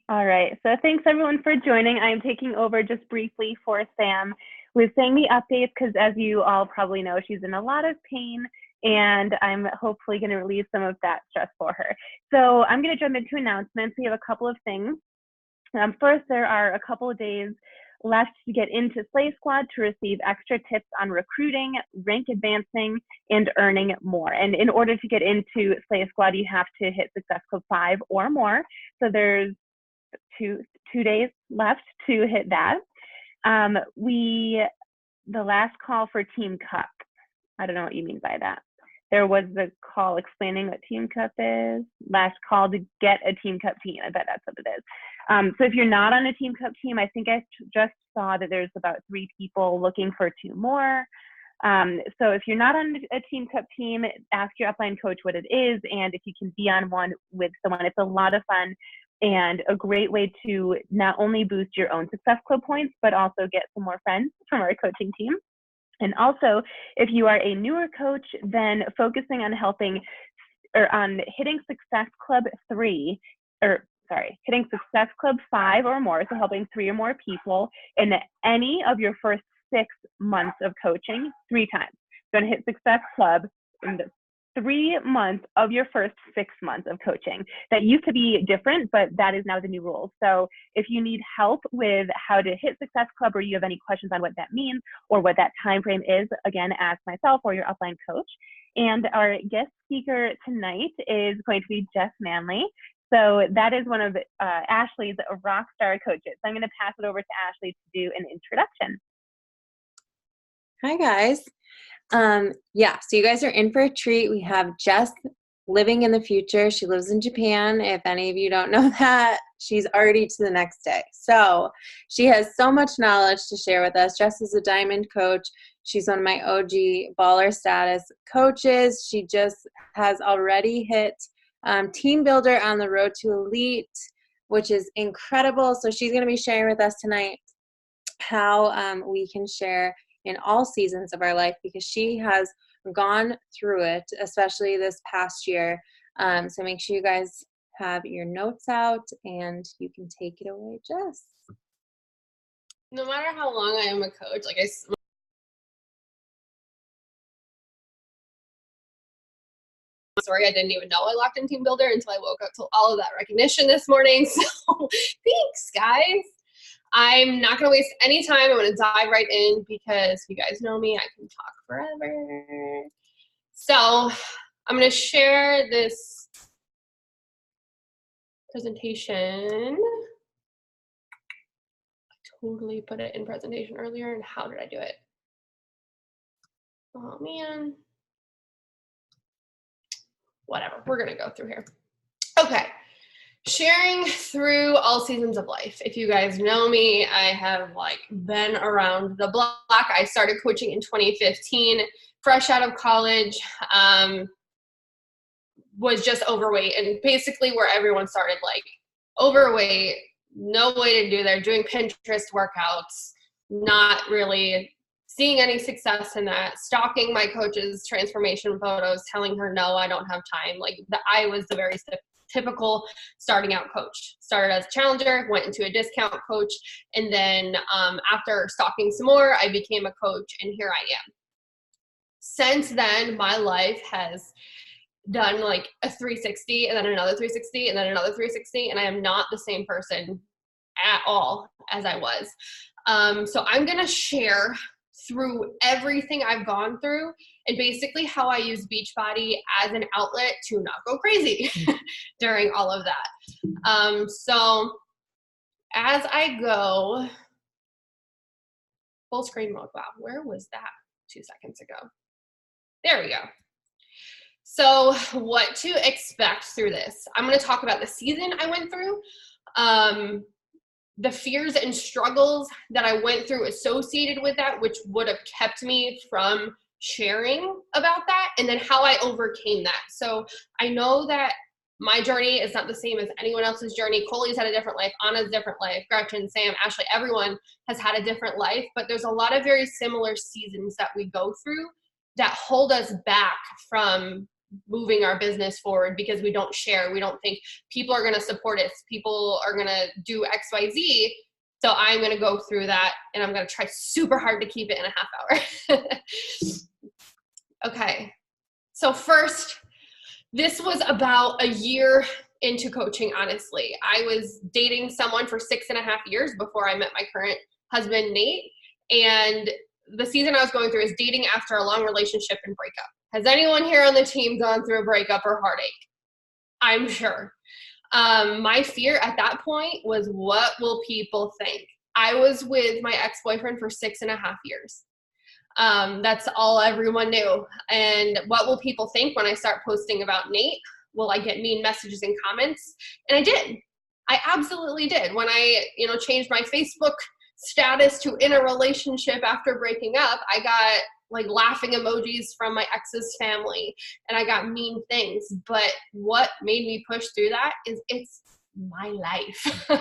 All right. So thanks everyone for joining. I'm taking over just briefly for Sam with saying the updates because as you all probably know, she's in a lot of pain and I'm hopefully going to relieve some of that stress for her. So I'm going to jump into announcements. We have a couple of things. First, there are a couple of days left to get into Slay Squad to receive extra tips on recruiting, rank advancing, and earning more. And in order to get into Slay Squad, you have to hit Success Club 5 or more. So there's two days left to hit that. The last call for Team Cup. I don't know what you mean by that. There was a call explaining what Team Cup is. Last call to get a Team Cup team. I bet that's what it is. So if you're not on a Team Cup team, I think I just saw that there's about 3 people looking for 2 more. So if you're not on a Team Cup team, ask your upline coach what it is, and if you can be on one with someone. It's a lot of fun and a great way to not only boost your own Success Club points, but also get some more friends from our coaching team. And also, if you are a newer coach, then focusing on hitting Success Club 5 or more, so helping 3 or more people in any of your first 6 months of coaching 3 times. You're going to hit Success Club in the 3 months of your first 6 months of coaching. That used to be different, but that is now the new rule. So if you need help with how to hit Success Club, or you have any questions on what that means or what that time frame is, again, ask myself or your upline coach. And our guest speaker tonight is going to be Jess Manley. So that is one of Ashley's rock star coaches. So I'm going to pass it over to Ashley to do an introduction. Hi, guys. So you guys are in for a treat. We have Jess living in the future. She lives in Japan. If any of you don't know that, she's already to the next day. So she has so much knowledge to share with us. Jess is a diamond coach. She's one of my OG baller status coaches. She just has already hit Team Builder on the road to elite, which is incredible. So she's going to be sharing with us tonight how we can share in all seasons of our life, because she has gone through it, especially this past year. So make sure you guys have your notes out and you can take it away, Jess. No matter how long I am a coach, I didn't even know I locked in Team Builder until I woke up to all of that recognition this morning. So thanks, guys. I'm not going to waste any time. I'm going to dive right in because you guys know me. I can talk forever. So I'm going to share this presentation. I totally put it in presentation earlier, and how did I do it? Oh, man. Whatever. We're going to go through here. Okay. Sharing through all seasons of life. If you guys know me, I have been around the block. I started coaching in 2015, fresh out of college, was just overweight, and basically where everyone started, overweight, no way to do that, doing Pinterest workouts, not really seeing any success in that, stalking my coach's transformation photos, telling her, no, I don't have time. I was the very typical starting out coach. Started as a challenger, went into a discount coach, and then after stalking some more, I became a coach, and here I am. Since then, my life has done a 360 and then another 360 and then another 360, and I am not the same person at all as I was. So I'm gonna share through everything I've gone through and basically how I use Beachbody as an outlet to not go crazy during all of that. So as I go, full screen mode, wow, where was that 2 seconds ago? There we go. So what to expect through this. I'm gonna talk about the season I went through, the fears and struggles that I went through associated with that, which would have kept me from sharing about that, and then how I overcame that. So I know that my journey is not the same as anyone else's journey. Coley's had a different life, Anna's a different life, Gretchen, Sam, Ashley, everyone has had a different life, but there's a lot of very similar seasons that we go through that hold us back from moving our business forward because we don't share. We don't think people are going to support us. People are going to do X, Y, Z. So I'm going to go through that and I'm going to try super hard to keep it in a half hour. Okay. So first, this was about a year into coaching, honestly. I was dating someone for 6.5 years before I met my current husband, Nate. And the season I was going through is dating after a long relationship and breakup. Has anyone here on the team gone through a breakup or heartache? I'm sure. My fear at that point was, what will people think? I was with my ex-boyfriend for 6.5 years. That's all everyone knew. And what will people think when I start posting about Nate? Will I get mean messages and comments? And I did. I absolutely did. When I, changed my Facebook status to in a relationship after breaking up, I got like laughing emojis from my ex's family and I got mean things. But what made me push through that is it's my life.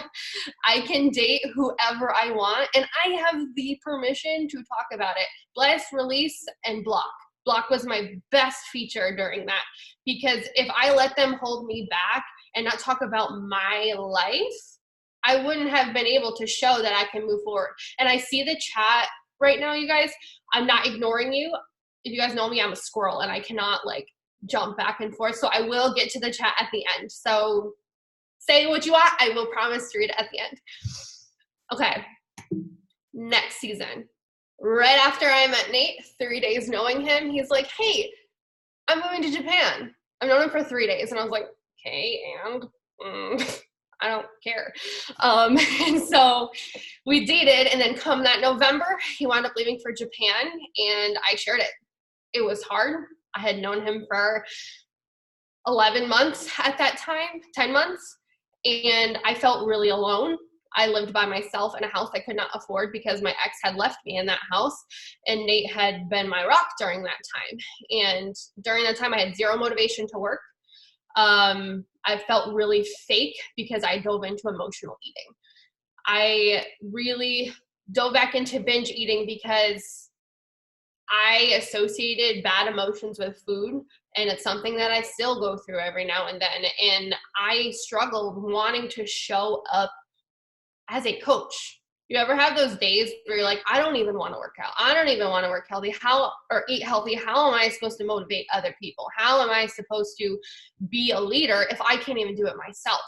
I can date whoever I want and I have the permission to talk about it. Bless, release, and block. Block was my best feature during that, because if I let them hold me back and not talk about my life, I wouldn't have been able to show that I can move forward. And I see the chat right now, you guys. I'm not ignoring you. If you guys know me, I'm a squirrel and I cannot jump back and forth. So I will get to the chat at the end. So say what you want. I will promise to read it at the end. Okay. Next season. Right after I met Nate, 3 days knowing him, he's like, hey, I'm moving to Japan. I've known him for 3 days. And I was like, okay, and I don't care. And so we dated, and then come that November, he wound up leaving for Japan, and I shared it. It was hard. I had known him for 11 months at that time, 10 months, and I felt really alone. I lived by myself in a house I could not afford because my ex had left me in that house, and Nate had been my rock during that time. And during that time, I had zero motivation to work. I felt really fake because I dove into emotional eating. I really dove back into binge eating because I associated bad emotions with food, and it's something that I still go through every now and then. And I struggled wanting to show up as a coach. You ever have those days where you're like, I don't even want to work out. I don't even want to work healthy. Or eat healthy. How am I supposed to motivate other people? How am I supposed to be a leader if I can't even do it myself?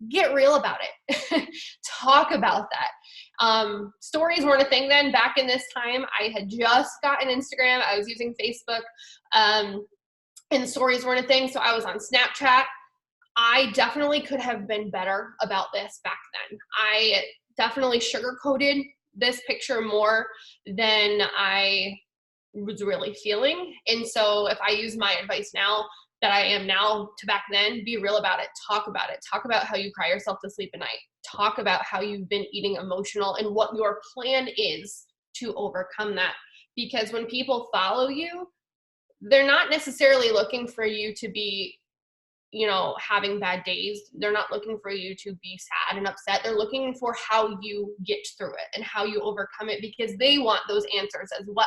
Get real about it. Talk about that. Stories weren't a thing then. Back in this time, I had just gotten Instagram. I was using Facebook, and stories weren't a thing. So I was on Snapchat. I definitely could have been better about this back then. I definitely sugarcoated this picture more than I was really feeling. And so if I use my advice now that I am now to back then, be real about it. Talk about it. Talk about how you cry yourself to sleep at night. Talk about how you've been eating emotional and what your plan is to overcome that. Because when people follow you, they're not necessarily looking for you to be having bad days. They're not looking for you to be sad and upset. They're looking for how you get through it and how you overcome it, because they want those answers as well.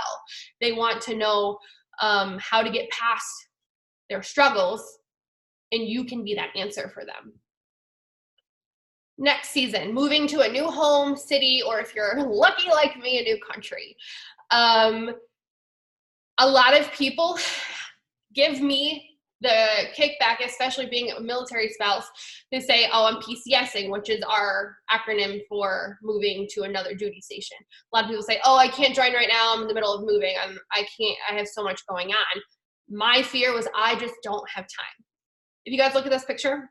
They want to know how to get past their struggles, and you can be that answer for them. Next season, moving to a new home, city, or if you're lucky like me, a new country. A lot of people give me the kickback, especially being a military spouse, they say, oh, I'm PCSing, which is our acronym for moving to another duty station. A lot of people say, oh, I can't join right now. I'm in the middle of moving. I have so much going on. My fear was I just don't have time. If you guys look at this picture,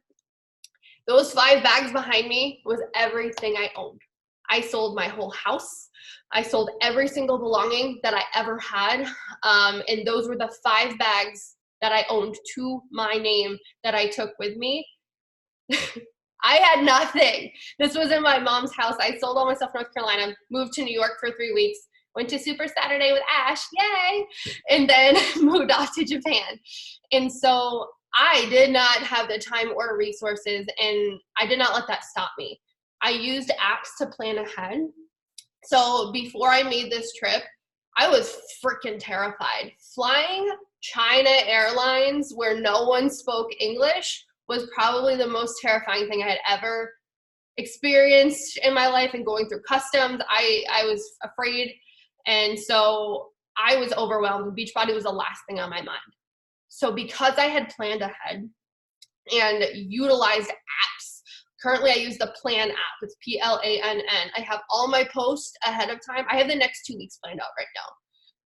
those 5 bags behind me was everything I owned. I sold my whole house. I sold every single belonging that I ever had. And those were the 5 bags that I owned to my name that I took with me. I had nothing. This was in my mom's house. I sold all my stuff in North Carolina, moved to New York for 3 weeks, went to Super Saturday with Ash, yay, and then moved off to Japan. And so I did not have the time or resources, and I did not let that stop me. I used apps to plan ahead. So before I made this trip, I was freaking terrified. Flying China Airlines, where no one spoke English, was probably the most terrifying thing I had ever experienced in my life. And going through customs, I was afraid. And so I was overwhelmed. Beachbody was the last thing on my mind. So because I had planned ahead and utilized apps, currently I use the Plan app. It's PLANN. I have all my posts ahead of time. I have the next 2 weeks planned out right now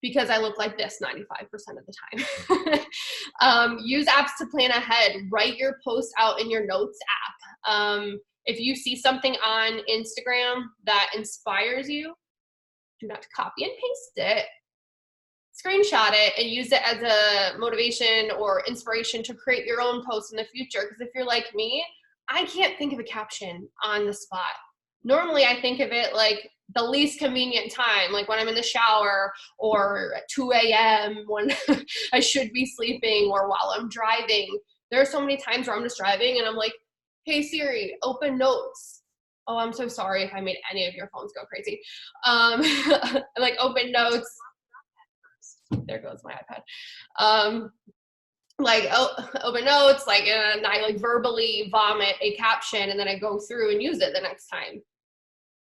because I look like this 95% of the time. Use apps to plan ahead. Write your post out in your notes app. If you see something on Instagram that inspires you, do not copy and paste it. Screenshot it and use it as a motivation or inspiration to create your own post in the future. Because if you're like me, I can't think of a caption on the spot. Normally I think of it like the least convenient time, like when I'm in the shower or at 2 a.m. when I should be sleeping, or while I'm driving. There are so many times where I'm just driving and I'm like, hey Siri, open notes. Oh, I'm so sorry if I made any of your phones go crazy. Like open notes. There goes my iPad. Like open notes, like, and I like verbally vomit a caption and then I go through and use it the next time.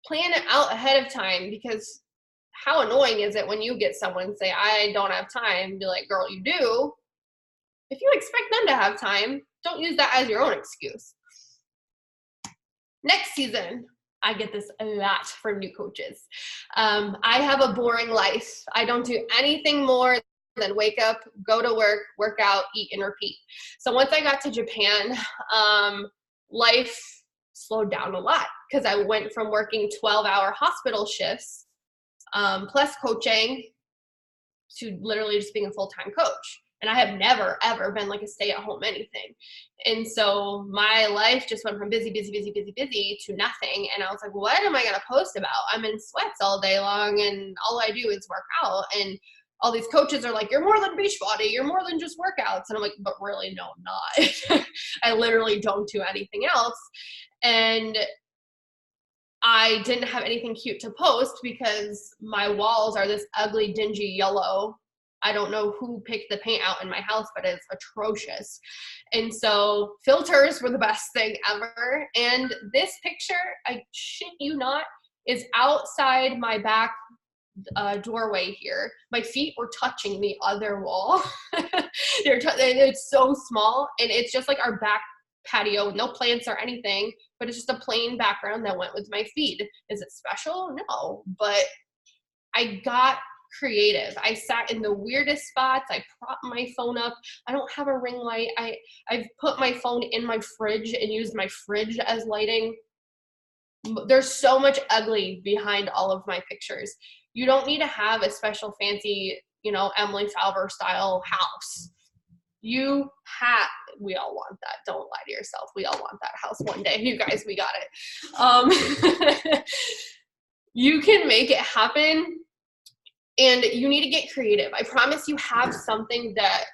Plan it out ahead of time, because how annoying is it when you get someone say, I don't have time, be like, girl, you do. If you expect them to have time, don't use that as your own excuse. Next season, I get this a lot from new coaches. I have a boring life. I don't do anything more than wake up, go to work, work out, eat, and repeat. So once I got to Japan, life slowed down a lot because I went from working 12-hour hospital shifts plus coaching to literally just being a full-time coach. And I have never, ever been like a stay-at-home anything. And so my life just went from busy to nothing. And I was like, what am I going to post about? I'm in sweats all day long and all I do is work out. And all these coaches are like, you're more than Beachbody. You're more than just workouts. And I'm like, but really, no, I'm not. I literally don't do anything else. And I didn't have anything cute to post because my walls are this ugly, dingy yellow. I don't know who picked the paint out in my house, but it's atrocious. And so filters were the best thing ever. And this picture, I shit you not, is outside my back doorway here. My feet were touching the other wall. It's so small, and it's just like our back patio with no plants or anything, but it's just a plain background that went with my feed. Is it special? No, but I got creative. I sat in the weirdest spots. I propped my phone up. I don't have a ring light. I've put my phone in my fridge and used my fridge as lighting. There's so much ugly behind all of my pictures. You don't need to have a special fancy, Emily Falver style house. We all want that. Don't lie to yourself. We all want that house one day. You guys, we got it. You can make it happen, and you need to get creative. I promise you have something that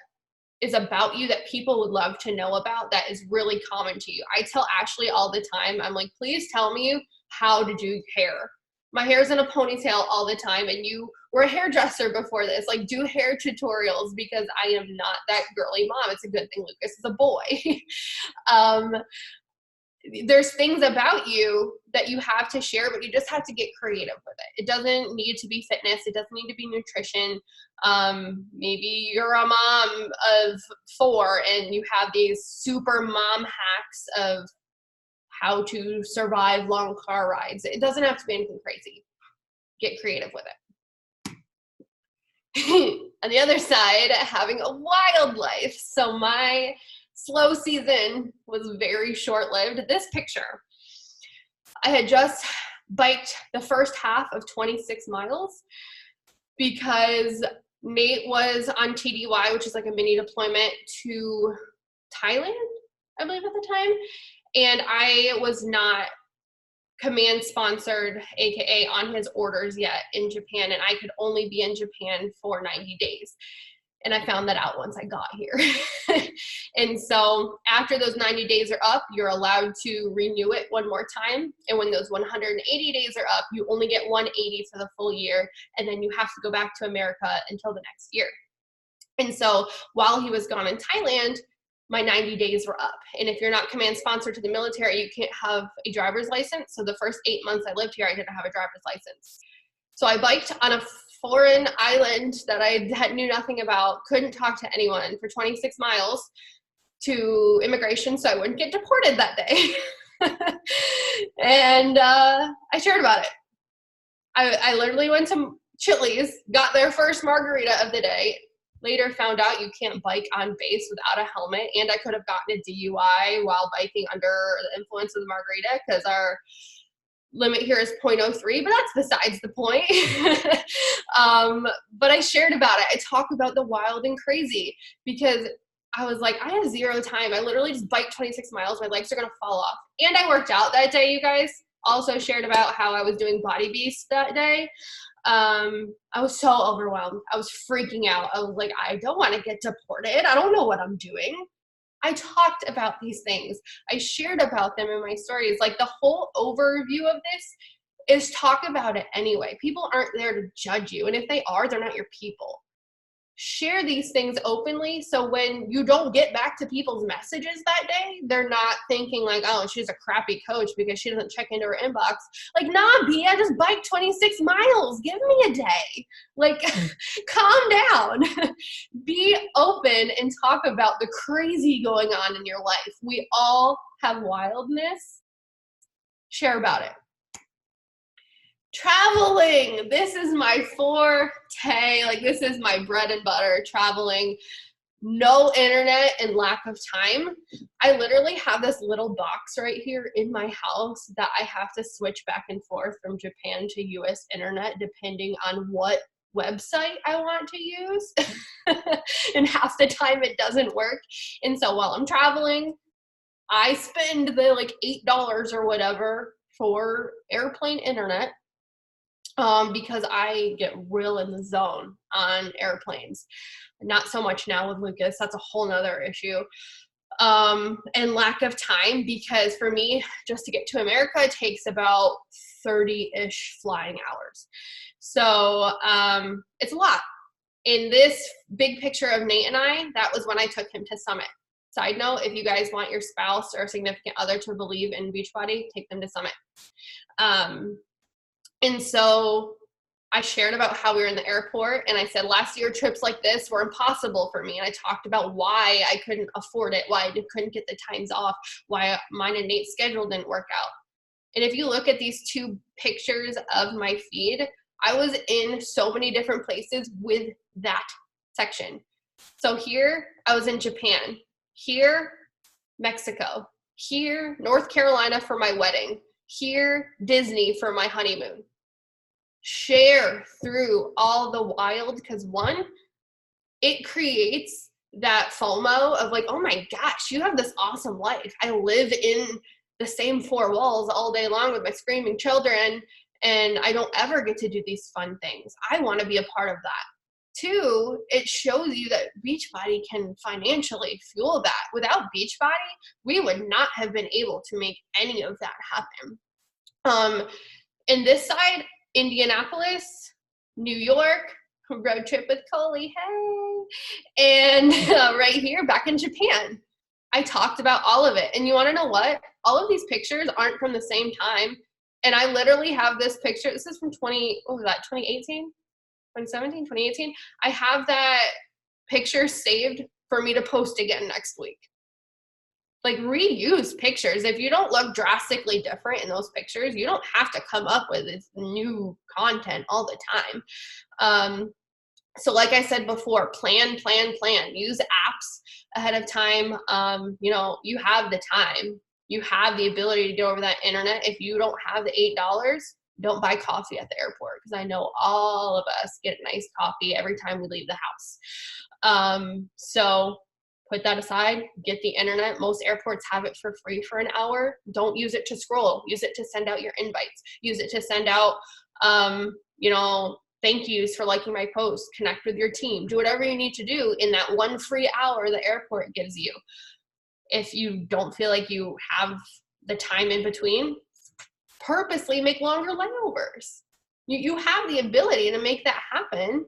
is about you that people would love to know about that is really common to you. I tell Ashley all the time, I'm like, please tell me how to do hair. My hair's in a ponytail all the time, and you were a hairdresser before this. Like, do hair tutorials, because I am not that girly mom. It's a good thing Lucas is a boy. There's things about you that you have to share, but you just have to get creative with it. It doesn't need to be fitness. It doesn't need to be nutrition. Maybe you're a mom of 4 and you have these super mom hacks of how to survive long car rides. It doesn't have to be anything crazy. Get creative with it. On the other side, having a wild life. So my slow season was very short-lived. This picture, I had just biked the first half of 26 miles because Nate was on TDY, which is like a mini deployment to Thailand, I believe at the time. And I was not command sponsored, AKA on his orders yet in Japan. And I could only be in Japan for 90 days. And I found that out once I got here. And so after those 90 days are up, you're allowed to renew it one more time. And when those 180 days are up, you only get 180 for the full year. And then you have to go back to America until the next year. And so while he was gone in Thailand, my 90 days were up. And if you're not command sponsored to the military, you can't have a driver's license. So the first 8 months I lived here, I didn't have a driver's license. So I biked on a foreign island that I knew nothing about, couldn't talk to anyone for 26 miles to immigration so I wouldn't get deported that day. And I shared about it. I literally went to Chili's, got their first margarita of the day, later found out you can't bike on base without a helmet, and I could have gotten a DUI while biking under the influence of the margarita because our limit here is 0.03, but that's besides the point. But I shared about it. I talk about the wild and crazy because I was like, I have zero time. I literally just biked 26 miles. My legs are going to fall off. And I worked out that day, you guys. Also shared about how I was doing Body Beast that day. I was so overwhelmed. I was freaking out. I was like, I don't want to get deported. I don't know what I'm doing. I talked about these things. I shared about them in my stories. Like the whole overview of this is talk about it anyway. People aren't there to judge you. And if they are, they're not your people. Share these things openly so when you don't get back to people's messages that day, they're not thinking like, oh, she's a crappy coach because she doesn't check into her inbox. Like, nah, B, I just biked 26 miles. Give me a day. Like, calm down. Be open and talk about the crazy going on in your life. We all have wildness. Share about it. Traveling. This is my forte. Like, this is my bread and butter, traveling. No internet and lack of time. I literally have this little box right here in my house that I have to switch back and forth from Japan to US internet depending on what website I want to use. And half the time it doesn't work. And so while I'm traveling, I spend the like $8 or whatever for airplane internet. Because I get real in the zone on airplanes. Not so much now with Lucas, that's a whole nother issue. And lack of time, because for me, just to get to America, it takes about 30-ish flying hours. So it's a lot. In this big picture of Nate and I, that was when I took him to Summit. Side note, if you guys want your spouse or significant other to believe in Beachbody, take them to Summit. And so I shared about how we were in the airport, and I said last year trips like this were impossible for me. And I talked about why I couldn't afford it, why I couldn't get the times off, why mine and Nate's schedule didn't work out. And if you look at these two pictures of my feed, I was in so many different places with that section. So here I was in Japan, here Mexico, here North Carolina for my wedding, here Disney for my honeymoon. Share through all the wild, because one, it creates that FOMO of like, oh my gosh, you have this awesome life. I live in the same four walls all day long with my screaming children, and I don't ever get to do these fun things. I want to be a part of that. Two, it shows you that Beachbody can financially fuel that. Without Beachbody, we would not have been able to make any of that happen. And this side, Indianapolis, New York, road trip with Coley, hey, and right here, back in Japan. I talked about all of it. And you want to know what? All of these pictures aren't from the same time. And I literally have this picture. This is from 2018? 2017, 2018. I have that picture saved for me to post again next week. Like, reuse pictures. If you don't look drastically different in those pictures, you don't have to come up with this new content all the time. So like I said before, plan. Use apps ahead of time. You have the time. You have the ability to get over that internet. If you don't have the $8, don't buy coffee at the airport, because I know all of us get nice coffee every time we leave the house. So put that aside, get the internet. Most airports have it for free for an hour. Don't use it to scroll. Use it to send out your invites. Use it to send out, thank yous for liking my post. Connect with your team. Do whatever you need to do in that one free hour the airport gives you. If you don't feel like you have the time in between, purposely make longer layovers. You have the ability to make that happen.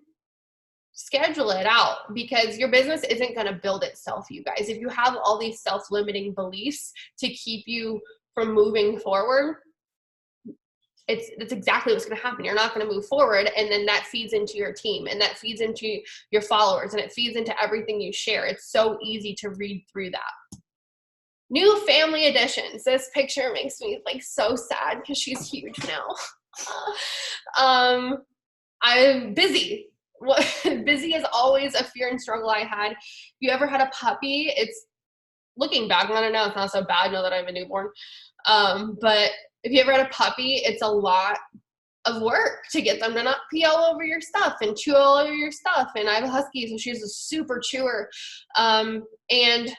schedule it out, because your business isn't going to build itself, you guys. If you have all these self-limiting beliefs to keep you from moving forward, it's exactly what's going to happen. You're not going to move forward, and then that feeds into your team, and that feeds into your followers, and it feeds into everything you share. It's so easy to read through that. New family additions. This picture makes me like so sad because she's huge now. I'm busy. Busy is always a fear and struggle I had. If you ever had a puppy, it's, looking back on it now, it's not so bad now that I have a newborn. But if you ever had a puppy, it's a lot of work to get them to not pee all over your stuff and chew all over your stuff. And I have a husky, so she's a super chewer. And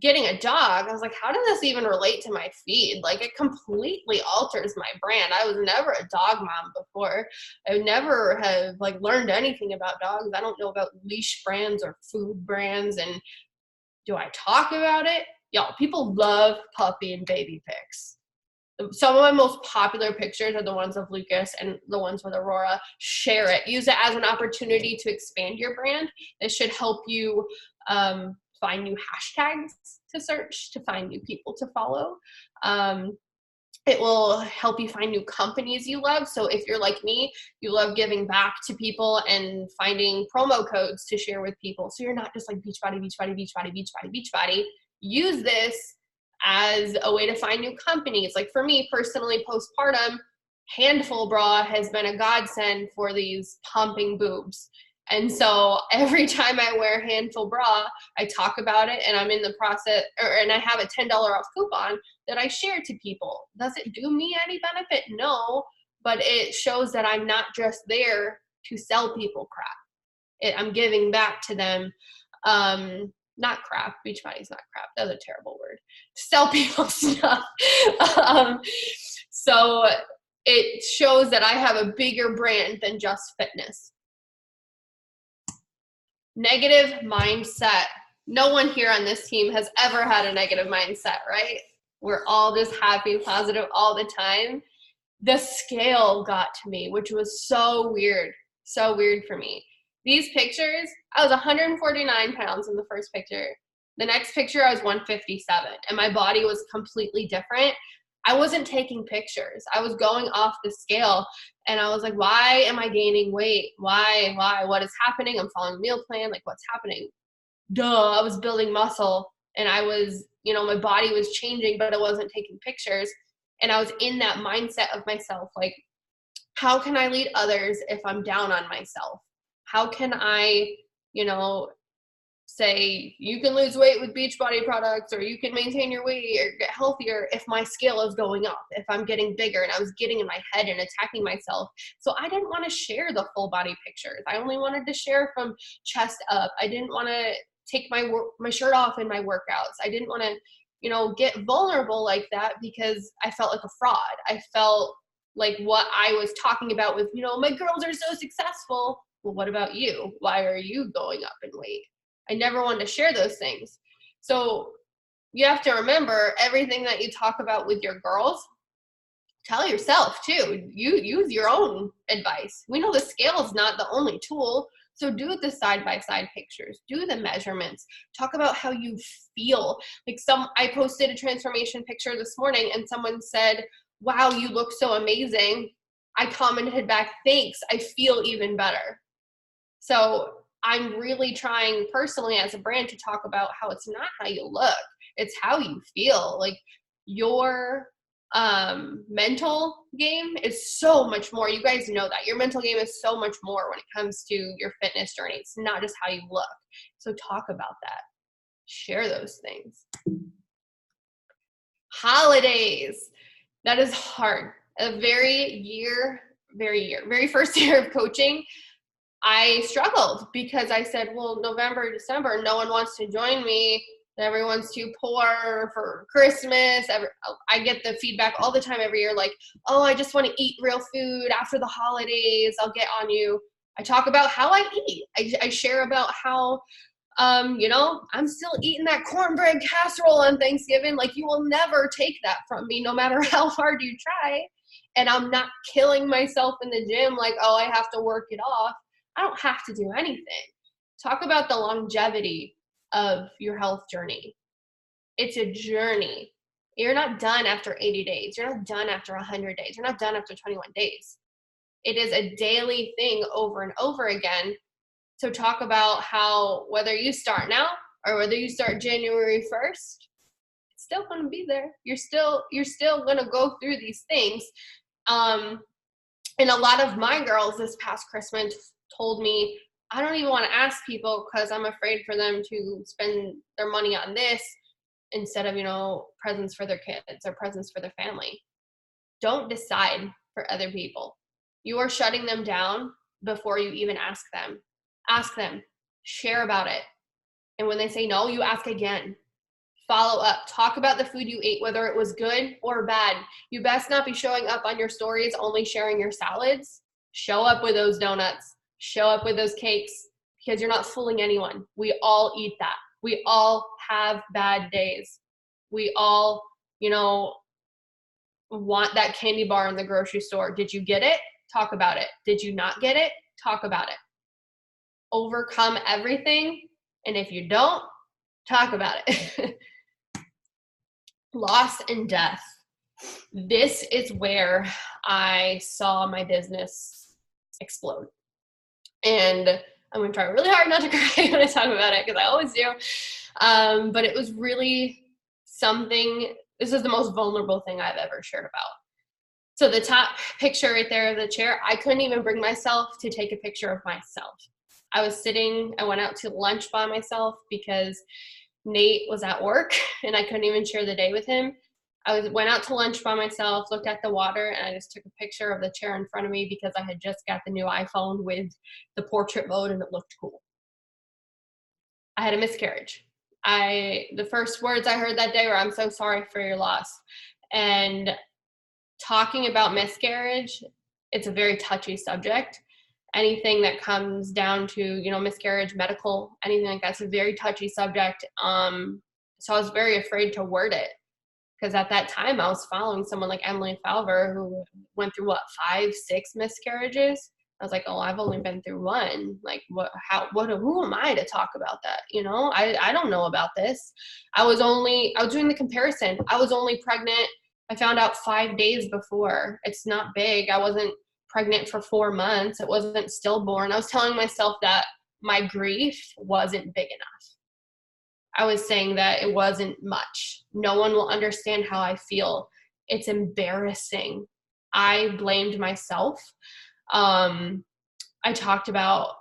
getting a dog, I was like, how does this even relate to my feed? Like, it completely alters my brand. I was never a dog mom before. I never have like learned anything about dogs. I don't know about leash brands or food brands. And do I talk about it? Y'all, people love puppy and baby pics. Some of my most popular pictures are the ones of Lucas and the ones with Aurora. Share it. Use it as an opportunity to expand your brand. It should help you find new hashtags to search, to find new people to follow. It will help you find new companies you love. So if you're like me, you love giving back to people and finding promo codes to share with people. So you're not just like Beachbody, Beachbody, Beachbody, Beachbody, Beachbody. Use this as a way to find new companies. Like for me personally, postpartum, Handful Bra has been a godsend for these pumping boobs. And so every time I wear Handful Bra, I talk about it, and I'm in the process, and I have a $10 off coupon that I share to people. Does it do me any benefit? No, but it shows that I'm not just there to sell people crap. I'm giving back to them. Not crap. Beachbody's not crap. That's a terrible word. Sell people stuff. So it shows that I have a bigger brand than just fitness. Negative mindset. No one here on this team has ever had a negative mindset, right? We're all just happy, positive all the time. The scale got to me, which was so weird for me. These pictures, I was 149 pounds in the first picture. The next picture, I was 157, and my body was completely different. I wasn't taking pictures. I was going off the scale, and I was like, why am I gaining weight? Why? What is happening? I'm following a meal plan. Like, what's happening? Duh, I was building muscle, and I was, my body was changing, but I wasn't taking pictures. And I was in that mindset of myself, like, how can I lead others if I'm down on myself? How can I, say you can lose weight with Beachbody products, or you can maintain your weight or get healthier if my scale is going up, if I'm getting bigger? And I was getting in my head and attacking myself. So I didn't want to share the full body pictures. I only wanted to share from chest up. I didn't want to take my shirt off in my workouts. I didn't want to, get vulnerable like that, because I felt like a fraud. I felt like what I was talking about with, my girls are so successful. Well, what about you? Why are you going up in weight? I never wanted to share those things. So you have to remember, everything that you talk about with your girls, tell yourself too. You use your own advice. We know the scale is not the only tool. So do the side-by-side pictures, do the measurements, talk about how you feel. Like I posted a transformation picture this morning, and someone said, wow, you look so amazing. I commented back, thanks, I feel even better. So I'm really trying personally as a brand to talk about how it's not how you look, it's how you feel. Like your mental game is so much more. You guys know that your mental game is so much more when it comes to your fitness journey. It's not just how you look. So talk about that. Share those things. Holidays. That is hard. Very first year of coaching, I struggled because I said, well, November, December, no one wants to join me. Everyone's too poor for Christmas. I get the feedback all the time every year, like, oh, I just want to eat real food after the holidays. I'll get on you. I talk about how I eat. I share about how, I'm still eating that cornbread casserole on Thanksgiving. Like, you will never take that from me, no matter how hard you try. And I'm not killing myself in the gym like, oh, I have to work it off. I don't have to do anything. Talk about the longevity of your health journey. It's a journey. You're not done after 80 days. You're not done after 100 days. You're not done after 21 days. It is a daily thing over and over again. So talk about how whether you start now or whether you start January 1st, it's still going to be there. You're still going to go through these things. And a lot of my girls this past Christmas told me, I don't even want to ask people because I'm afraid for them to spend their money on this instead of, presents for their kids or presents for their family. Don't decide for other people. You are shutting them down before you even ask them. Ask them, share about it. And when they say no, you ask again. Follow up. Talk about the food you ate, whether it was good or bad. You best not be showing up on your stories only sharing your salads. Show up with those donuts. Show up with those cakes, because you're not fooling anyone. We all eat that. We all have bad days. We all, want that candy bar in the grocery store. Did you get it? Talk about it. Did you not get it? Talk about it. Overcome everything. And if you don't, talk about it. Loss and death. This is where I saw my business explode. And I'm going to try really hard not to cry when I talk about it, because I always do. But it was really something, this is the most vulnerable thing I've ever shared about. So the top picture right there of the chair, I couldn't even bring myself to take a picture of myself. I went out to lunch by myself because Nate was at work and I couldn't even share the day with him. Went out to lunch by myself, looked at the water, and I just took a picture of the chair in front of me because I had just got the new iPhone with the portrait mode and it looked cool. I had a miscarriage. The first words I heard that day were, "I'm so sorry for your loss." And talking about miscarriage, it's a very touchy subject. Anything that comes down to, miscarriage, medical, anything like that's a very touchy subject. So I was very afraid to word it. Because at that time, I was following someone like Emily Falver, who went through 5, 6 miscarriages. I was like, oh, I've only been through one. Like, who am I to talk about that? I don't know about this. I was doing the comparison. I was only pregnant. I found out 5 days before. It's not big. I wasn't pregnant for 4 months. It wasn't stillborn. I was telling myself that my grief wasn't big enough. I was saying that it wasn't much. No one will understand how I feel. It's embarrassing. I blamed myself. I talked about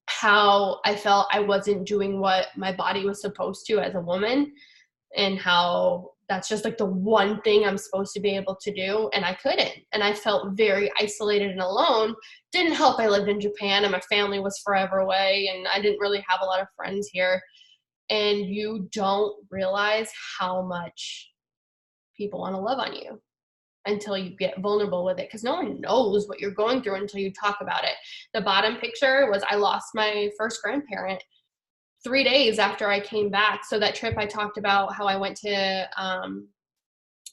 how I felt I wasn't doing what my body was supposed to as a woman, and how that's just like the one thing I'm supposed to be able to do, and I couldn't. And I felt very isolated and alone. Didn't help I lived in Japan and my family was forever away, and I didn't really have a lot of friends here. And you don't realize how much people want to love on you until you get vulnerable with it, because no one knows what you're going through until you talk about it. The bottom picture was I lost my first grandparent 3 days after I came back. So that trip I talked about, how I went to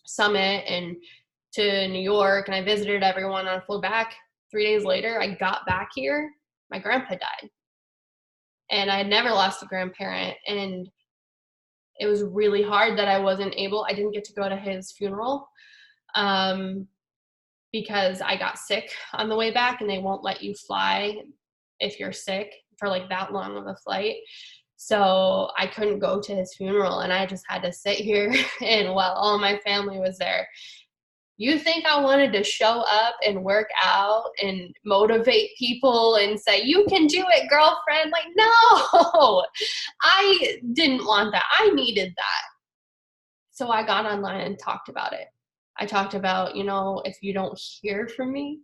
Summit and to New York, and I visited everyone and I flew back. 3 days later, I got back here, my grandpa died. And I had never lost a grandparent. And it was really hard that I didn't get to go to his funeral because I got sick on the way back, and they won't let you fly if you're sick for like that long of a flight. So I couldn't go to his funeral, and I just had to sit here and while all my family was there. You think I wanted to show up and work out and motivate people and say, you can do it, girlfriend? Like, no, I didn't want that. I needed that. So I got online and talked about it. I talked about, if you don't hear from me,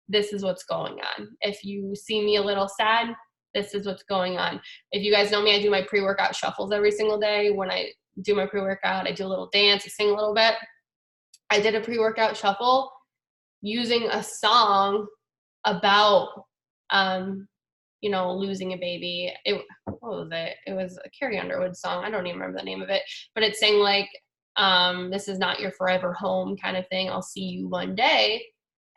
this is what's going on. If you see me a little sad, this is what's going on. If you guys know me, I do my pre-workout shuffles every single day. When I do my pre-workout, I do a little dance, I sing a little bit. I did a pre-workout shuffle using a song about, losing a baby. What was it? It was a Carrie Underwood song. I don't even remember the name of it, but it sang like, this is not your forever home kind of thing. I'll see you one day.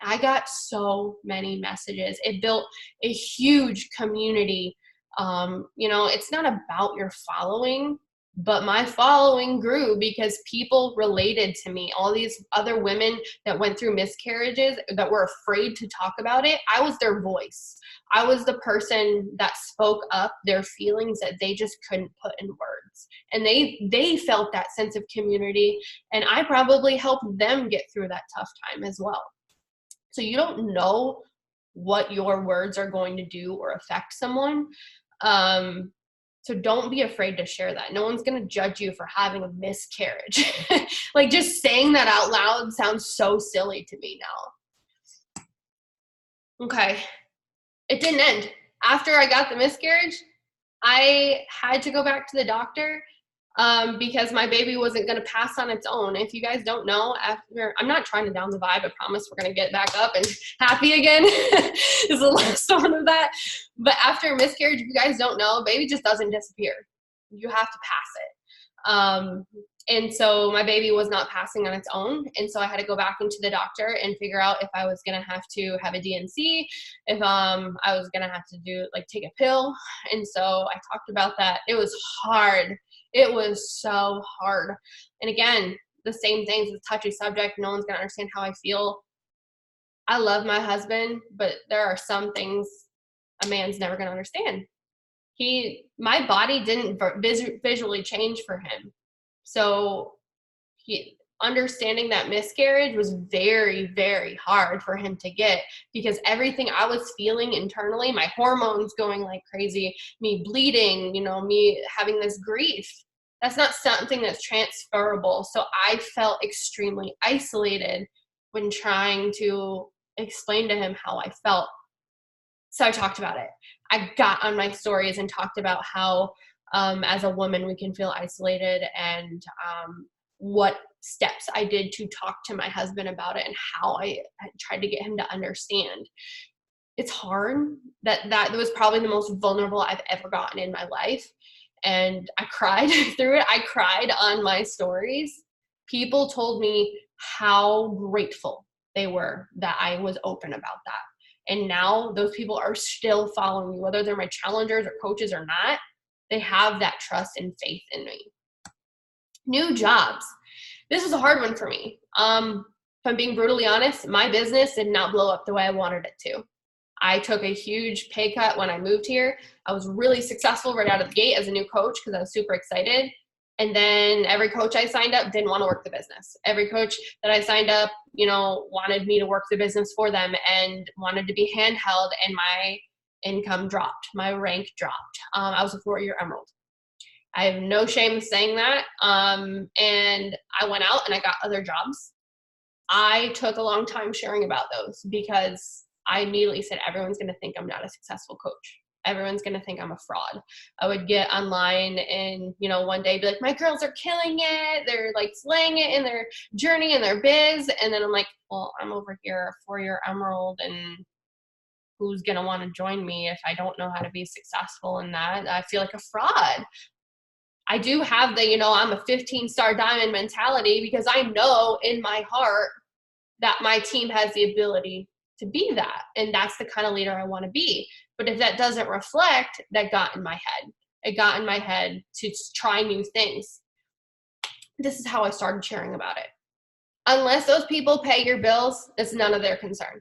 I got so many messages. It built a huge community. It's not about your following, but my following grew because people related to me. All these other women that went through miscarriages that were afraid to talk about it, I was their voice. I was the person that spoke up their feelings that they just couldn't put in words. And they felt that sense of community, and I probably helped them get through that tough time as well. So you don't know what your words are going to do or affect someone. So don't be afraid to share that. No one's going to judge you for having a miscarriage. Like, just saying that out loud sounds so silly to me now. Okay. It didn't end. After I got the miscarriage, I had to go back to the doctor because my baby wasn't going to pass on its own. If you guys don't know, I'm not trying to down the vibe. I promise we're going to get back up and happy again. This is the last one of that. But after a miscarriage, if you guys don't know, baby just doesn't disappear. You have to pass it. And so my baby was not passing on its own. And so I had to go back into the doctor and figure out if I was going to have a DNC, if I was going to have to take a pill. And so I talked about that. It was hard. It was so hard. And again, the same things, it's a touchy subject. No one's going to understand how I feel. I love my husband, but there are some things a man's never going to understand. My body didn't visually change for him. So understanding that miscarriage was very, very hard for him to get, because everything I was feeling internally, my hormones going like crazy, me bleeding, me having this grief, that's not something that's transferable. So I felt extremely isolated when trying to explain to him how I felt. So I talked about it. I got on my stories and talked about how as a woman we can feel isolated, and what steps I did to talk to my husband about it and how I tried to get him to understand. It's hard. That was probably the most vulnerable I've ever gotten in my life. And I cried through it. I cried on my stories. People told me how grateful they were that I was open about that. And now those people are still following me, whether they're my challengers or coaches or not. They have that trust and faith in me. New jobs. This was a hard one for me. If I'm being brutally honest, my business did not blow up the way I wanted it to. I took a huge pay cut when I moved here. I was really successful right out of the gate as a new coach because I was super excited. And then every coach I signed up didn't want to work the business. Every coach that I signed up, wanted me to work the business for them and wanted to be handheld, and my income dropped. My rank dropped. I was a 4-year emerald. I have no shame saying that. And I went out and I got other jobs. I took a long time sharing about those because I immediately said, everyone's going to think I'm not a successful coach. Everyone's going to think I'm a fraud. I would get online and, one day be like, my girls are killing it. They're like slaying it in their journey and their biz. And then I'm like, well, I'm over here, a 4-year emerald, and who's going to want to join me if I don't know how to be successful in that? I feel like a fraud. I do have the, I'm a 15-star diamond mentality, because I know in my heart that my team has the ability to be that. And that's the kind of leader I want to be. But if that doesn't reflect, that got in my head. It got in my head to try new things. This is how I started sharing about it. Unless those people pay your bills, it's none of their concern.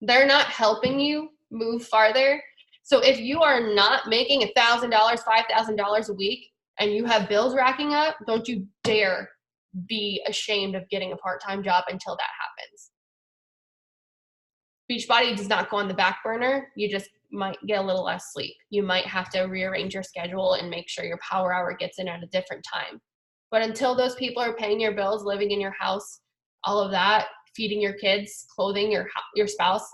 They're not helping you move farther. So if you are not making $1,000, $5,000 a week, and you have bills racking up, don't you dare be ashamed of getting a part-time job until that happens. Beachbody does not go on the back burner. You just might get a little less sleep. You might have to rearrange your schedule and make sure your power hour gets in at a different time. But until those people are paying your bills, living in your house, all of that, feeding your kids, clothing your spouse,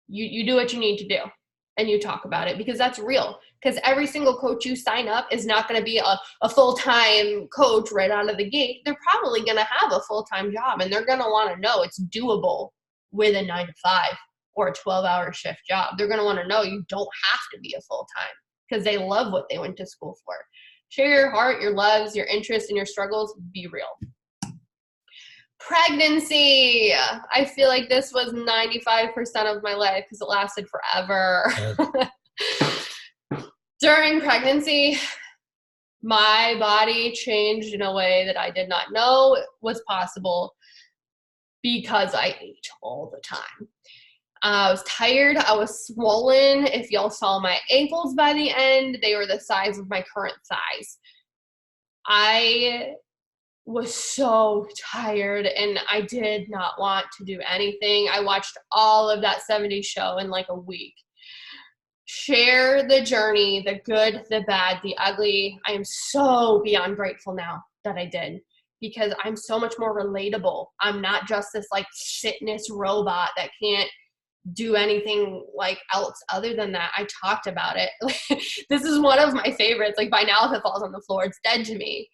you do what you need to do. And you talk about it, because that's real. Because every single coach you sign up is not going to be a full-time coach right out of the gate. They're probably going to have a full-time job, and they're going to want to know it's doable with a 9-to-5 or a 12-hour shift job. They're going to want to know you don't have to be a full-time, because they love what they went to school for. Share your heart, your loves, your interests, and your struggles. Be real. Pregnancy. I feel like this was 95% of my life because it lasted forever. During pregnancy, my body changed in a way that I did not know was possible because I ate all the time. I was tired. I was swollen. If y'all saw my ankles by the end, they were the size of my current thighs. I was so tired and I did not want to do anything. I watched all of that 70s show in like a week. Share the journey, the good, the bad, the ugly. I am so beyond grateful now that I did, because I'm so much more relatable. I'm not just this like fitness robot that can't do anything like else other than that. I talked about it. This is one of my favorites. Like by now, if it falls on the floor, it's dead to me.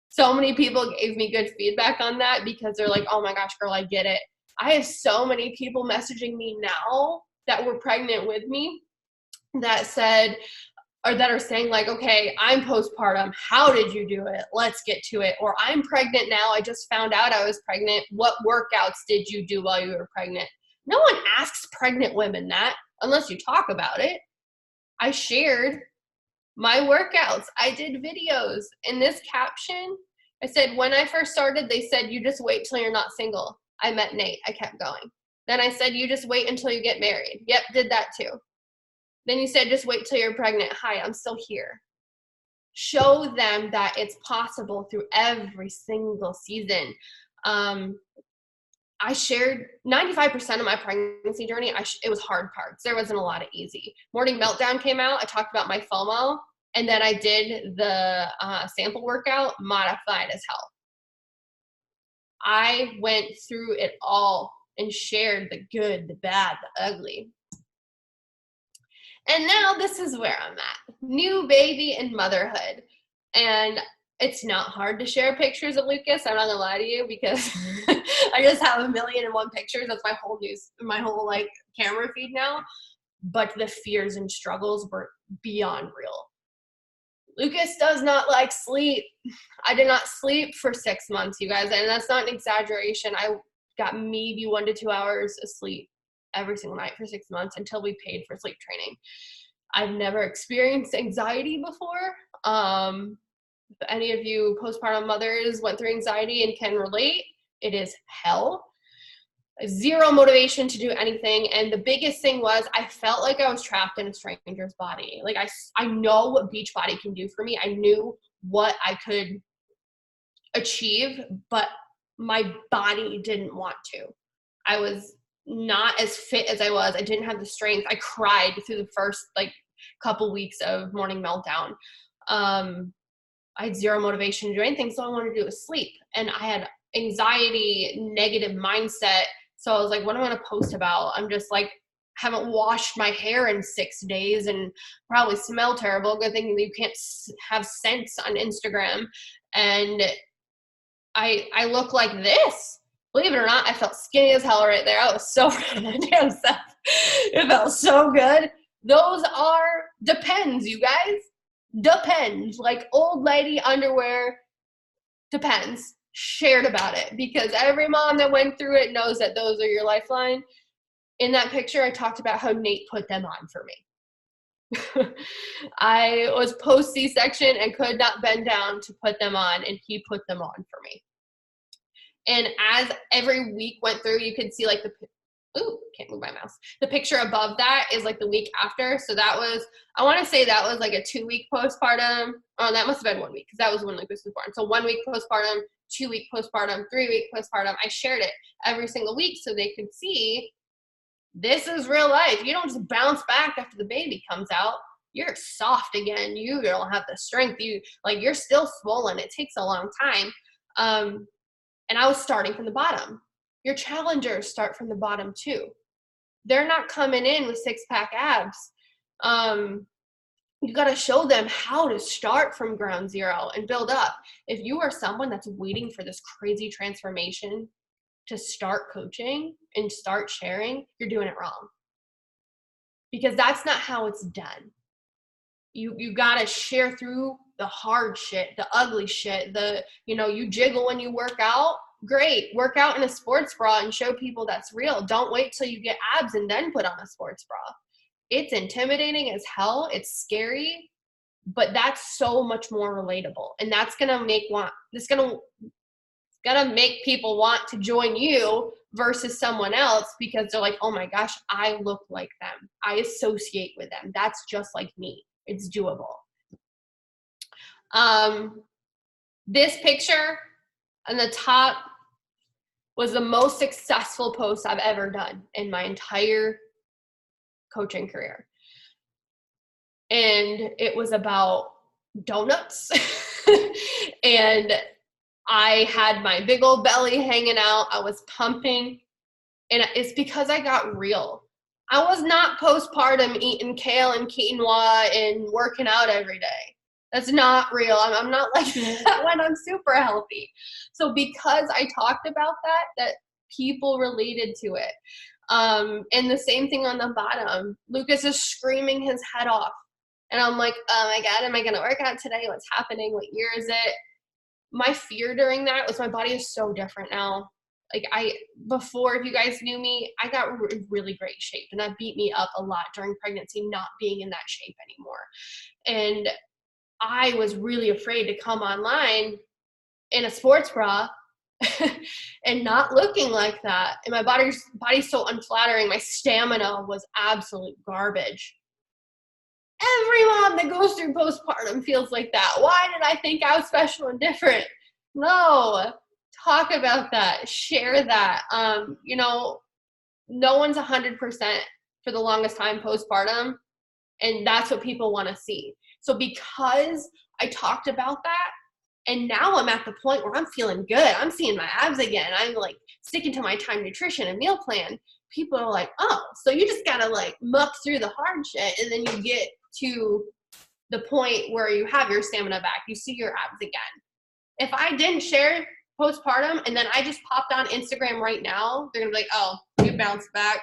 So many people gave me good feedback on that because they're like, oh my gosh, girl, I get it. I have so many people messaging me now that were pregnant with me that said, or that are saying like, okay, I'm postpartum. How did you do it? Let's get to it. Or I'm pregnant now. I just found out I was pregnant. What workouts did you do while you were pregnant? No one asks pregnant women that unless you talk about it. I shared my workouts. I did videos. In this caption, I said, when I first started, they said, you just wait till you're not single. I met Nate. I kept going. Then I said, you just wait until you get married. Yep, did that too. Then you said, just wait till you're pregnant. Hi, I'm still here. Show them that it's possible through every single season. I shared 95% of my pregnancy journey. It was hard parts. There wasn't a lot of easy. Morning Meltdown came out. I talked about my FOMO. And then I did the sample workout, modified as hell. I went through it all and shared the good, the bad, the ugly. And now this is where I'm at. New baby and motherhood. And it's not hard to share pictures of Lucas. I'm not gonna lie to you, because I just have 1,000,001 pictures. That's my whole like camera feed now. But the fears and struggles were beyond real. Lucas does not like sleep. I did not sleep for 6 months, you guys, and that's not an exaggeration. I got maybe 1 to 2 hours of sleep every single night for 6 months until we paid for sleep training. I've never experienced anxiety before. If any of you postpartum mothers went through anxiety and can relate, it is hell. Zero motivation to do anything. And the biggest thing was I felt like I was trapped in a stranger's body. Like I know what Beachbody can do for me. I knew what I could achieve, but my body didn't want to. I was not as fit as I was. I didn't have the strength. I cried through the first like couple weeks of Morning Meltdown. I had zero motivation to do anything. So all I wanted to do was sleep. And I had anxiety, negative mindset. So I was like, what am I going to post about? I'm just like, haven't washed my hair in 6 days and probably smell terrible. Good thing you can't have scents on Instagram. And I look like this. Believe it or not, I felt skinny as hell right there. I was so proud of the damn stuff. It felt so good. Those are Depends, you guys. Depends. Like old lady underwear. Depends. Shared about it, because every mom that went through it knows that those are your lifeline. In that picture, I talked about how Nate put them on for me. I was post C-section and could not bend down to put them on, and he put them on for me. And as every week went through, you could see like can't move my mouse. The picture above that is like the week after. So that was, I want to say that was like a 2-week postpartum. Oh, that must have been 1 week, because that was when Lucas was born. So 1 week postpartum, 2-week postpartum, 3-week postpartum. I shared it every single week so they could see this is real life. You don't just bounce back after the baby comes out. You're soft again. You don't have the strength. You're still swollen. It takes a long time. And I was starting from the bottom. Your challengers start from the bottom too. They're not coming in with 6-pack abs. You got to show them how to start from ground zero and build up. If you are someone that's waiting for this crazy transformation to start coaching and start sharing, you're doing it wrong. Because that's not how it's done. You got to share through the hard shit, the ugly shit, you jiggle when you work out. great. Work out in a sports bra and show people that's real. Don't wait till you get abs and then put on a sports bra. It's intimidating as hell. It's scary, but that's so much more relatable. And that's going to make people want to join you versus someone else because they're like, oh my gosh, I look like them. I associate with them. That's just like me. It's doable. This picture on the top was the most successful post I've ever done in my entire coaching career. And it was about donuts. And I had my big old belly hanging out. I was pumping. And it's because I got real. I was not postpartum eating kale and quinoa and working out every day. That's not real. I'm not like that when I'm super healthy. So because I talked about that people related to it. And the same thing on the bottom. Lucas is screaming his head off. And I'm like, oh my God, am I going to work out today? What's happening? What year is it? My fear during that was my body is so different now. Like before, if you guys knew me, I got really great shape, and that beat me up a lot during pregnancy, not being in that shape anymore. And I was really afraid to come online in a sports bra and not looking like that. And my body's so unflattering. My stamina was absolute garbage. Every mom that goes through postpartum feels like that. Why did I think I was special and different? No. Talk about that. Share that. No one's 100% for the longest time postpartum, and that's what people want to see. So because I talked about that, and now I'm at the point where I'm feeling good. I'm seeing my abs again. I'm like sticking to my time nutrition and meal plan. People are like, oh, so you just gotta like muck through the hard shit, and then you get to the point where you have your stamina back. You see your abs again. If I didn't share postpartum and then I just popped on Instagram right now, they're gonna be like, oh, you bounced back.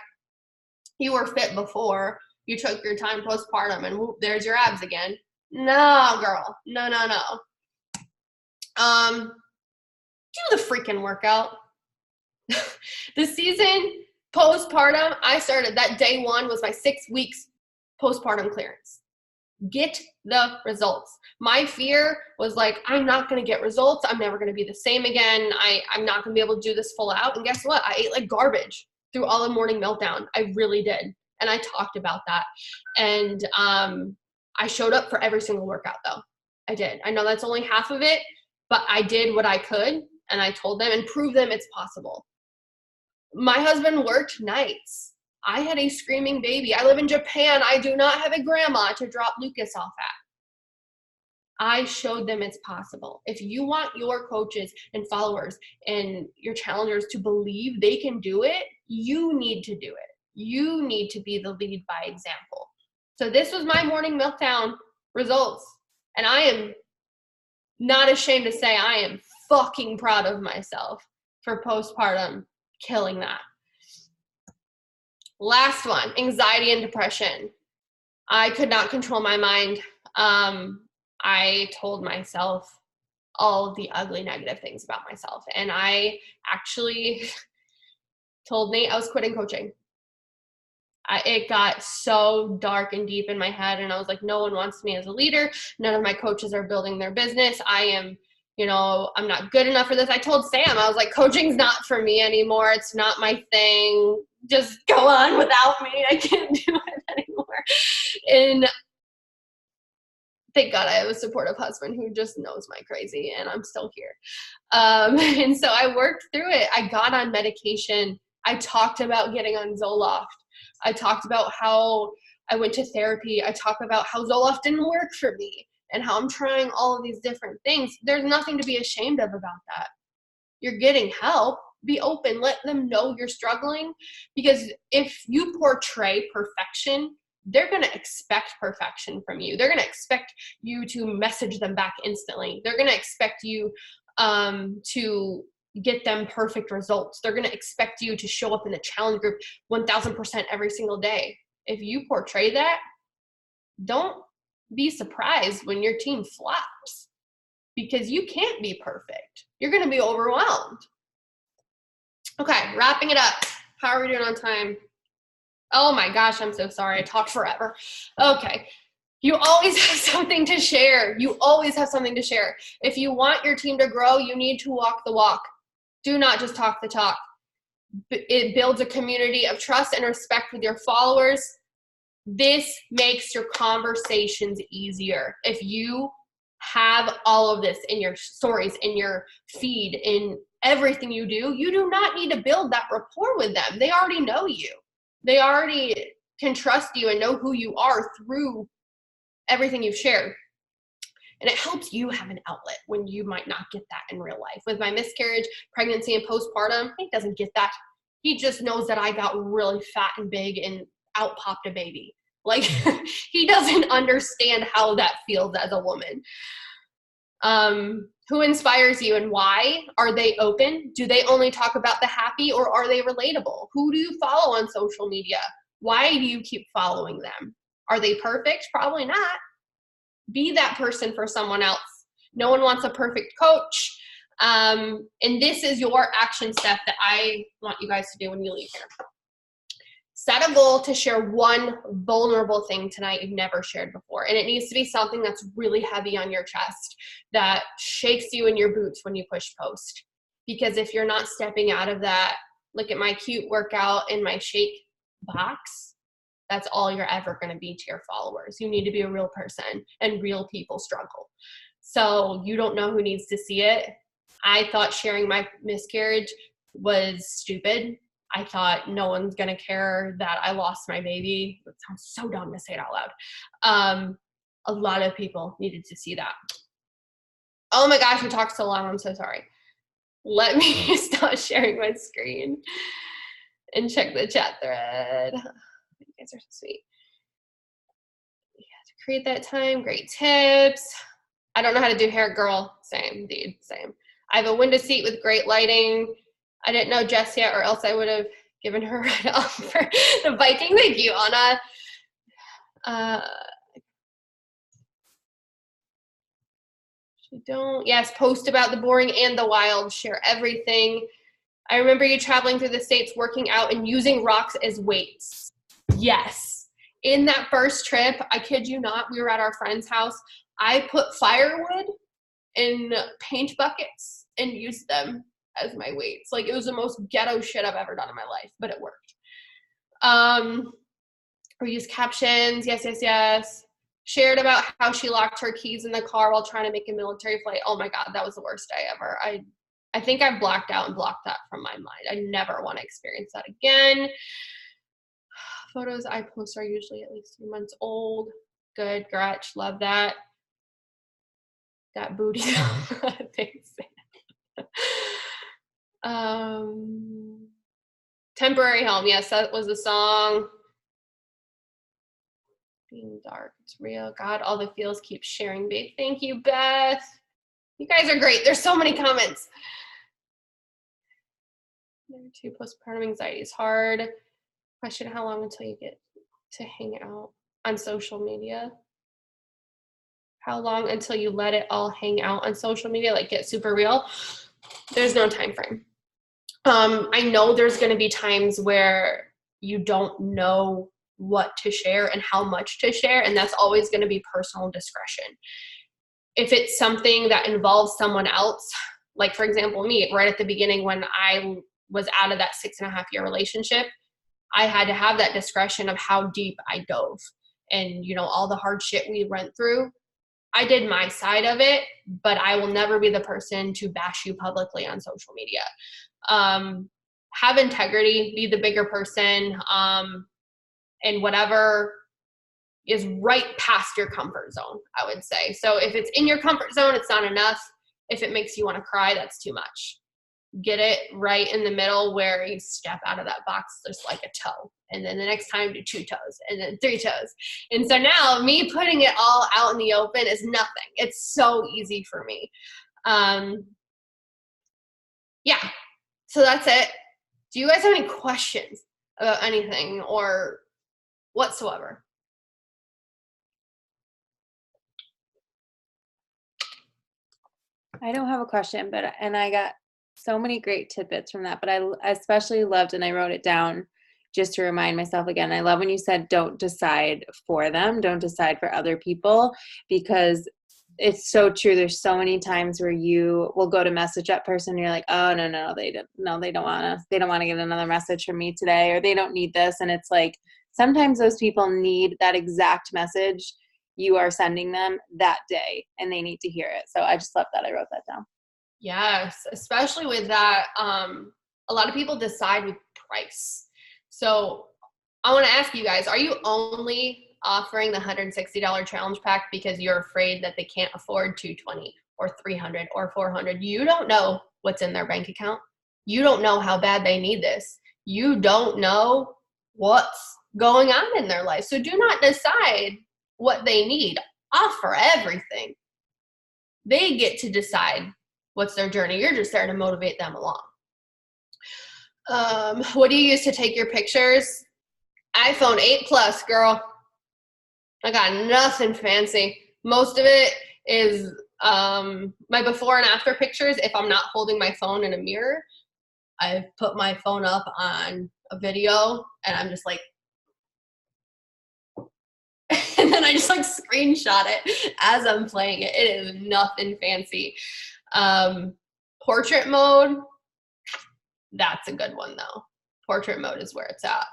You were fit before. You took your time postpartum and whoop, there's your abs again. No, girl. No. Do the freaking workout. The season postpartum, I started that day one was my 6 weeks postpartum clearance. Get the results. My fear was like, I'm not going to get results. I'm never going to be the same again. I'm not going to be able to do this full out. And guess what? I ate like garbage through all the morning meltdown. I really did. And I talked about that. And I showed up for every single workout though. I did. I know that's only half of it, but I did what I could. And I told them and proved them it's possible. My husband worked nights. I had a screaming baby. I live in Japan. I do not have a grandma to drop Lucas off at. I showed them it's possible. If you want your coaches and followers and your challengers to believe they can do it, you need to do it. You need to be the lead by example. So this was my morning meltdown results. And I am not ashamed to say I am fucking proud of myself for postpartum killing that. Last one, anxiety and depression. I could not control my mind. I told myself all of the ugly negative things about myself. And I actually told Nate I was quitting coaching. It got so dark and deep in my head. And I was like, no one wants me as a leader. None of my coaches are building their business. I am, I'm not good enough for this. I told Sam, I was like, coaching's not for me anymore. It's not my thing. Just go on without me. I can't do it anymore. And thank God I have a supportive husband who just knows my crazy, and I'm still here. And so I worked through it. I got on medication. I talked about getting on Zoloft. I talked about how I went to therapy. I talked about how Zoloft didn't work for me and how I'm trying all of these different things. There's nothing to be ashamed of about that. You're getting help. Be open. Let them know you're struggling, because if you portray perfection, they're going to expect perfection from you. They're going to expect you to message them back instantly. They're going to expect you to get them perfect results. They're going to expect you to show up in the challenge group 1000% every single day. If you portray that, don't be surprised when your team flops, because you can't be perfect. You're going to be overwhelmed. Okay, wrapping it up. How are we doing on time? Oh my gosh, I'm so sorry. I talked forever. Okay. You always have something to share. You always have something to share. If you want your team to grow, you need to walk the walk. Do not just talk the talk. It builds a community of trust and respect with your followers. This makes your conversations easier. If you have all of this in your stories, in your feed, in everything you do not need to build that rapport with them. They already know you. They already can trust you and know who you are through everything you've shared. And it helps you have an outlet when you might not get that in real life. With my miscarriage, pregnancy, and postpartum, he doesn't get that. He just knows that I got really fat and big and out popped a baby. Like, he doesn't understand how that feels as a woman. Who inspires you and why? Are they open? Do they only talk about the happy, or are they relatable? Who do you follow on social media? Why do you keep following them? Are they perfect? Probably not. Be that person for someone else. No one wants a perfect coach. And this is your action step that I want you guys to do when you leave here. Set a goal to share one vulnerable thing tonight you've never shared before. And it needs to be something that's really heavy on your chest, that shakes you in your boots when you push post. Because if you're not stepping out of that, look at my cute workout in my shake box, that's all you're ever going to be to your followers. You need to be a real person, and real people struggle. So you don't know who needs to see it. I thought sharing my miscarriage was stupid. I thought no one's going to care that I lost my baby. It sounds so dumb to say it out loud. A lot of people needed to see that. Oh my gosh, we talked so long. I'm so sorry. Let me stop sharing my screen and check the chat thread. You guys are so sweet. Yeah, to create that time, great tips. I don't know how to do hair, girl. Same, dude, same. I have a window seat with great lighting. I didn't know Jess yet, or else I would have given her a ride off for the biking. Thank you, Anna. Yes, post about the boring and the wild. Share everything. I remember you traveling through the States, working out and using rocks as weights. Yes. In that first trip, I kid you not, we were at our friend's house. I put firewood in paint buckets and used them as my weights. Like, it was the most ghetto shit I've ever done in my life, but it worked. Or use captions. Yes. Shared about how she locked her keys in the car while trying to make a military flight. Oh my God, that was the worst day ever. I think I've blocked out and blocked that from my mind. I never want to experience that again. Photos I post are usually at least 3 months old. Good, Gretch, love that. That booty. Thanks. Temporary home. Yes, that was the song. Being dark, it's real. God, all the feels keep sharing, babe. Thank you, Beth. You guys are great. There's so many comments. Number 2, postpartum anxiety is hard. Question, how long until you get to hang out on social media? How long until you let it all hang out on social media, like get super real? There's no time frame. I know there's going to be times where you don't know what to share and how much to share, and that's always going to be personal discretion. If it's something that involves someone else, like for example me, right at the beginning when I was out of that 6.5-year relationship, I had to have that discretion of how deep I dove, and all the hard shit we went through. I did my side of it, but I will never be the person to bash you publicly on social media. Have integrity, be the bigger person, and whatever is right past your comfort zone, I would say. So if it's in your comfort zone, it's not enough. If it makes you want to cry, that's too much. Get it right in the middle where you step out of that box just like a toe. And then the next time do 2 toes and then 3 toes. And so now me putting it all out in the open is nothing. It's so easy for me. Yeah, so that's it. Do you guys have any questions about anything or whatsoever? I don't have a question, and I got so many great tidbits from that, but I especially loved, and I wrote it down just to remind myself again. I love when you said, don't decide for them, don't decide for other people, because it's so true. There's so many times where you will go to message that person and you're like, oh, no, they don't want to get another message from me today, or they don't need this. And it's like, sometimes those people need that exact message you are sending them that day, and they need to hear it. So I just love that I wrote that down. Yes, especially with that. A lot of people decide with price. So I want to ask you guys, are you only offering the $160 challenge pack because you're afraid that they can't afford $220 or $300 or $400? You don't know what's in their bank account. You don't know how bad they need this. You don't know what's going on in their life. So do not decide what they need. Offer everything. They get to decide what's their journey. You're just there to motivate them along. What do you use to take your pictures? iPhone 8 Plus, girl. I got nothing fancy. Most of it is my before and after pictures. If I'm not holding my phone in a mirror, I put my phone up on a video and I'm just like, and then I just like screenshot it as I'm playing it. It is nothing fancy. Portrait mode, that's a good one though. Portrait mode is where it's at.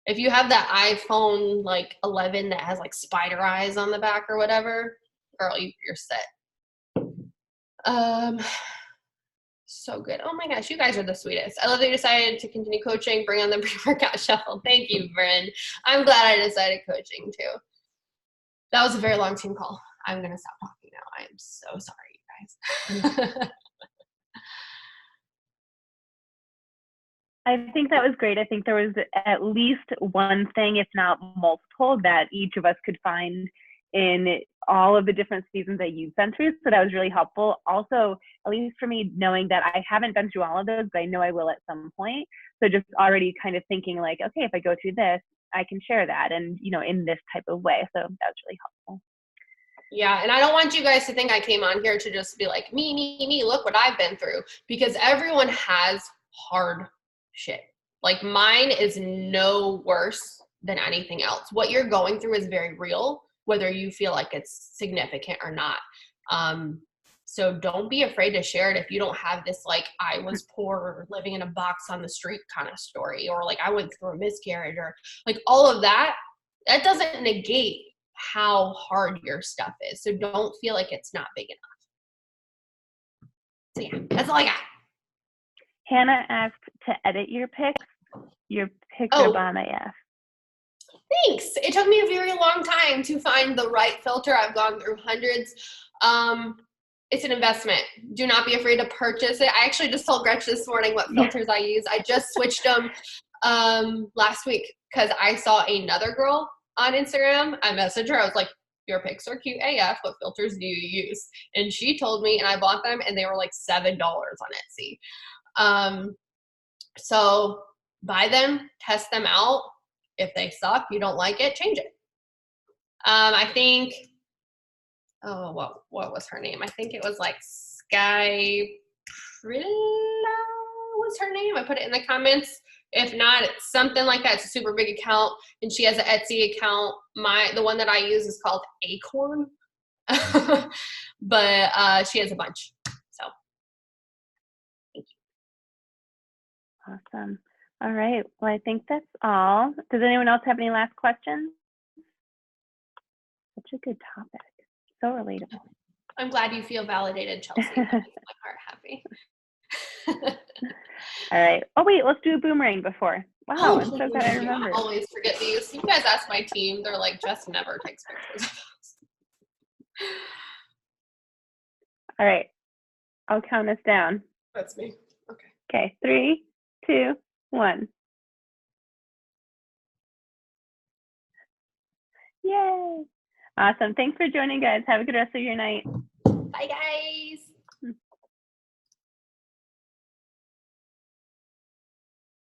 If you have that iPhone like 11 that has like spider eyes on the back or whatever, girl, you're set. So good. Oh my gosh, you guys are the sweetest. I love that you decided to continue coaching, bring on the pre-workout shuffle. Thank you, Bryn. I'm glad I decided coaching too. That was a very long team call. I'm going to stop talking now. I am so sorry, you guys. I think that was great. I think there was at least one thing, if not multiple, that each of us could find in all of the different seasons that you've been through. So that was really helpful. Also, at least for me, knowing that I haven't been through all of those, but I know I will at some point. So just already kind of thinking like, okay, if I go through this, I can share that, and in this type of way. So that was really helpful. Yeah, and I don't want you guys to think I came on here to just be like, me, look what I've been through, because everyone has hard shit. Like mine is no worse than anything else. What you're going through is very real, whether you feel like it's significant or not. So don't be afraid to share it if you don't have this like I was poor or living in a box on the street kind of story, or like I went through a miscarriage, or like all of that. That doesn't negate how hard your stuff is. So don't feel like it's not big enough. So yeah, that's all I got. Hannah asked to edit your pics. Your pics are bomb AF. Thanks. It took me a very long time to find the right filter. I've gone through hundreds. It's an investment. Do not be afraid to purchase it. I actually just told Gretchen this morning what filters I use. I just switched them last week because I saw another girl on Instagram. I messaged her. I was like, your pics are cute AF. What filters do you use? And she told me, and I bought them, and they were like $7 on Etsy. So buy them, test them out. If they suck, you don't like it, change it. I think, what was her name? I think it was like Sky Prilla was her name. I put it in the comments. If not, it's something like that. It's a super big account, and she has an Etsy account. The one that I use is called Acorn, but she has a bunch. So, thank you. Awesome. All right. Well, I think that's all. Does anyone else have any last questions? Such a good topic. So relatable. I'm glad you feel validated, Chelsea. That makes my heart happy. All right. Oh, wait. Let's do a boomerang before. Wow. I'm so glad I remembered. I always forget these. You guys ask my team. They're like, Jess never takes pictures of us. All right. I'll count us down. That's me. Okay. Okay. 3, 2, 1. Yay. Awesome. Thanks for joining, guys. Have a good rest of your night. Bye, guys.